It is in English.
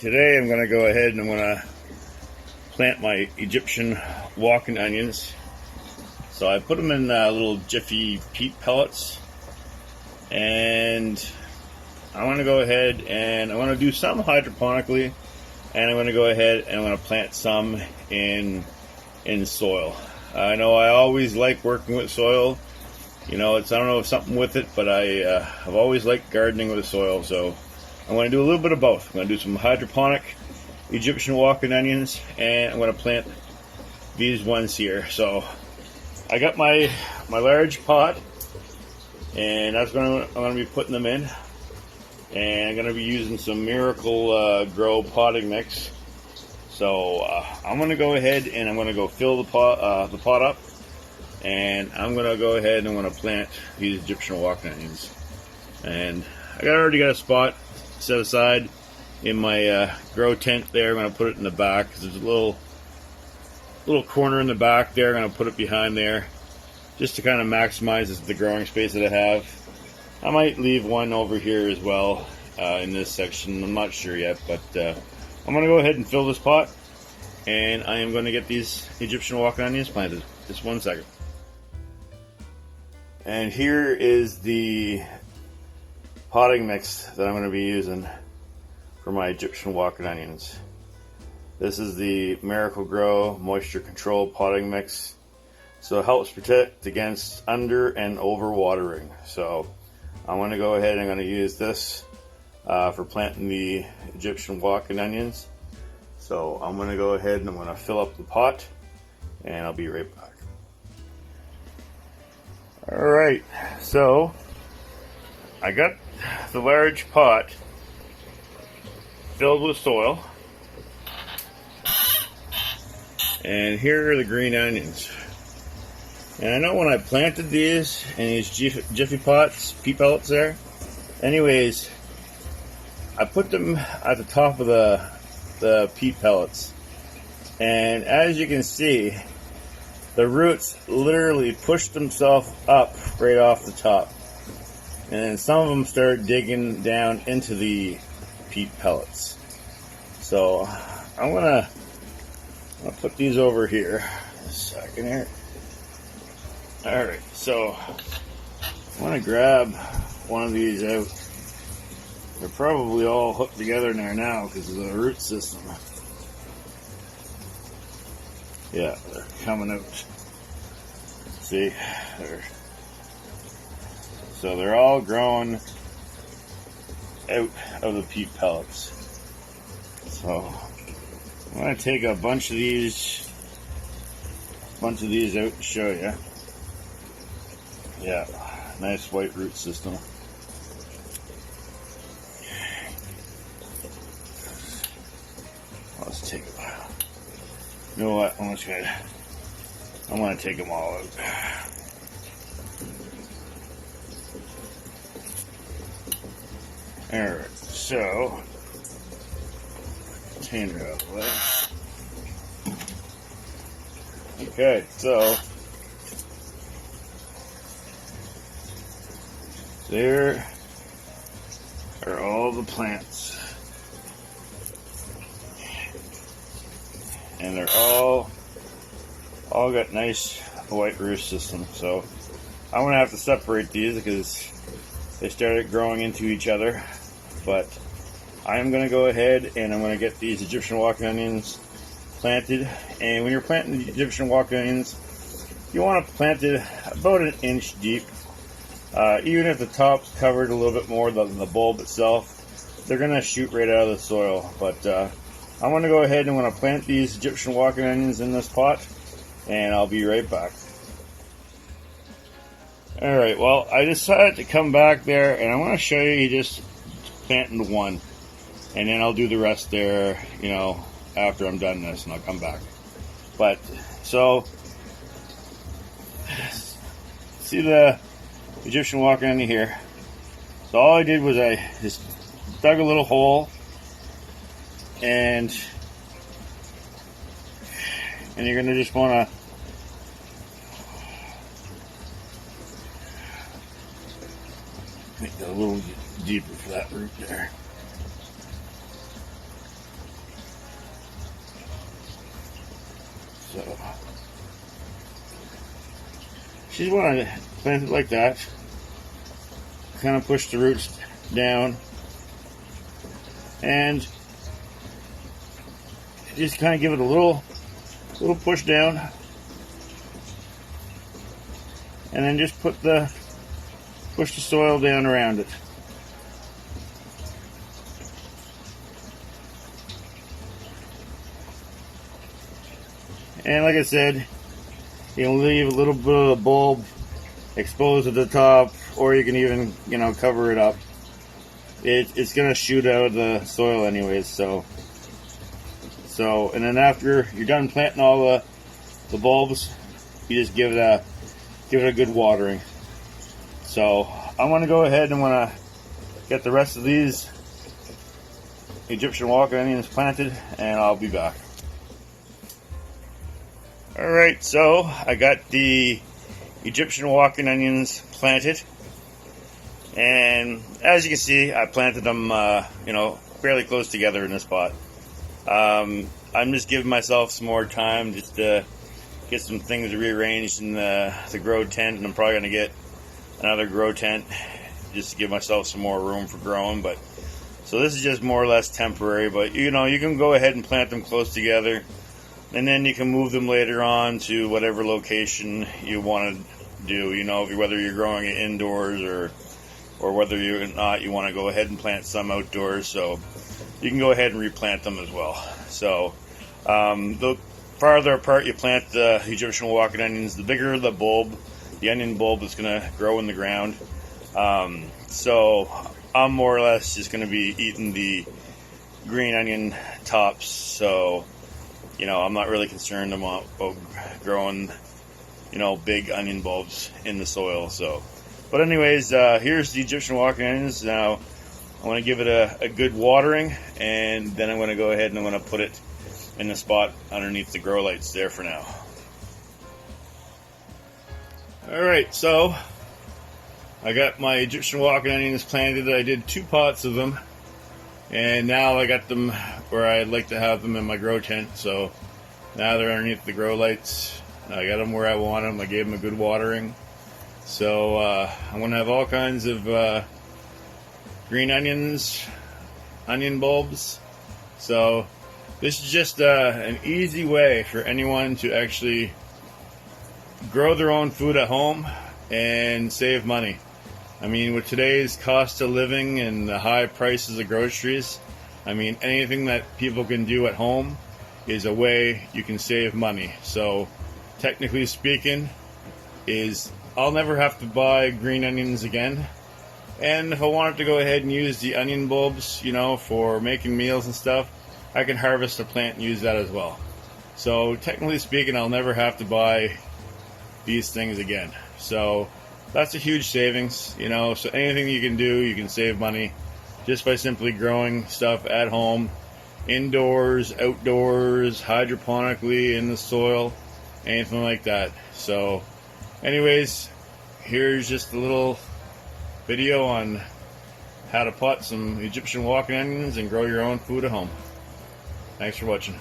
Today I'm going to go ahead and I'm going to plant my Egyptian walking onions. So I put them in little jiffy peat pellets, and I want to go ahead and I want to do some hydroponically, and I'm going to go ahead and I'm going to plant some in soil. I know I always like working with soil. You know, I don't know if something with it, but I've always liked gardening with the soil, so I'm going to do a little bit of both. I'm going to do some hydroponic Egyptian walking onions, and I'm going to plant these ones here. So I got my large pot, and that's I'm going to be putting them in, and I'm going to be using some Miracle Grow potting mix. So I'm going to go ahead and I'm going to go fill the pot up, and I'm going to go ahead and I'm going to plant these Egyptian walking onions. And I already got a spot set aside in my grow tent there. I'm going to put it in the back because there's a little corner in the back there. I'm going to put it behind there just to kind of maximize the growing space that I have. I might leave one over here as well in this section. I'm not sure yet, but I'm going to go ahead and fill this pot, and I am going to get these Egyptian walking onions planted. Just 1 second. And here is the potting mix that I'm going to be using for my Egyptian walking onions. This is the Miracle Grow moisture control potting mix. So it helps protect against under and over watering. So I'm going to go ahead and I'm going to use this for planting the Egyptian walking onions. So I'm going to go ahead and I'm going to fill up the pot, and I'll be right back. Alright, so I got the large pot filled with soil, and here are the green onions. And I know when I planted these in these jiffy pots, peat pellets there, anyways, I put them at the top of the peat pellets, and as you can see, the roots literally pushed themselves up right off the top, and some of them started digging down into the peat pellets. So I'm gonna put these over here. A second here. All right, so I'm gonna grab one of these out. They're probably all hooked together in there now because of the root system. Yeah, they're coming out. See, so they're all growing out of the peat pellets. So I'm going to take a bunch of these out to show you. Yeah, nice white root system. Let's take it. You know what? I'm going to take them all out. Alright, so container out of the way. Okay, so there are all the plants, and they're all got nice white root system. So I'm gonna have to separate these because they started growing into each other. But I'm gonna go ahead and I'm gonna get these Egyptian walking onions planted. And when you're planting the Egyptian walking onions, you want to plant it about 1 inch deep. Even if the top's covered a little bit more than the bulb itself, they're gonna shoot right out of the soil. But I'm gonna go ahead and I'm gonna plant these Egyptian walking onions in this pot, and I'll be right back. Alright, well, I decided to come back there, and I want to show you just planting one, and then I'll do the rest there, you know, after I'm done this, and I'll come back. But, so, see the Egyptian walking onion here? So all I did was I just dug a little hole, and you're going to just want to make that a little deeper for that root there. just want to plant it like that. Kind of push the roots down and just kind of give it a little push down, and then just push the soil down around it. And like I said, you can leave a little bit of the bulb exposed at the top, or you can even, cover it up. It's gonna shoot out of the soil anyways. So and then after you're done planting all the bulbs, you just give it a good watering. So I'm gonna go ahead and want to get the rest of these Egyptian walking onions planted, and I'll be back. Alright, so I got the Egyptian walking onions planted, and as you can see, I planted them fairly close together in this spot. I'm just giving myself some more time just to get some things rearranged in the grow tent, and I'm probably going to get another grow tent just to give myself some more room for growing. But so this is just more or less temporary, but you can go ahead and plant them close together, and then you can move them later on to whatever location you want to do. Whether you're growing it indoors or whether you're not, you want to go ahead and plant some outdoors. So you can go ahead and replant them as well. So the farther apart you plant the Egyptian walking onions, the bigger the bulb, the onion bulb that's going to grow in the ground. So I'm more or less just going to be eating the green onion tops. So I'm not really concerned about growing, big onion bulbs in the soil. So, but anyways, here's the Egyptian walking onions. Now, I want to give it a good watering, and then I'm going to go ahead and I'm going to put it in the spot underneath the grow lights there for now. Alright, so I got my Egyptian walking onions planted. I did 2 pots of them, and now I got them where I'd like to have them in my grow tent. So now they're underneath the grow lights. I got them where I want them. I gave them a good watering. So I'm going to have all kinds of green onions, onion bulbs. So this is just an easy way for anyone to actually grow their own food at home and save money. I mean, with today's cost of living and the high prices of groceries, I mean, anything that people can do at home is a way you can save money. So technically speaking, I'll never have to buy green onions again. And if I wanted to go ahead and use the onion bulbs, for making meals and stuff, I can harvest a plant and use that as well. So technically speaking, I'll never have to buy these things again. So that's a huge savings, so anything you can do, you can save money just by simply growing stuff at home, indoors, outdoors, hydroponically, in the soil, anything like that. So anyways, here's just a little video on how to pot some Egyptian walking onions and grow your own food at home. Thanks for watching.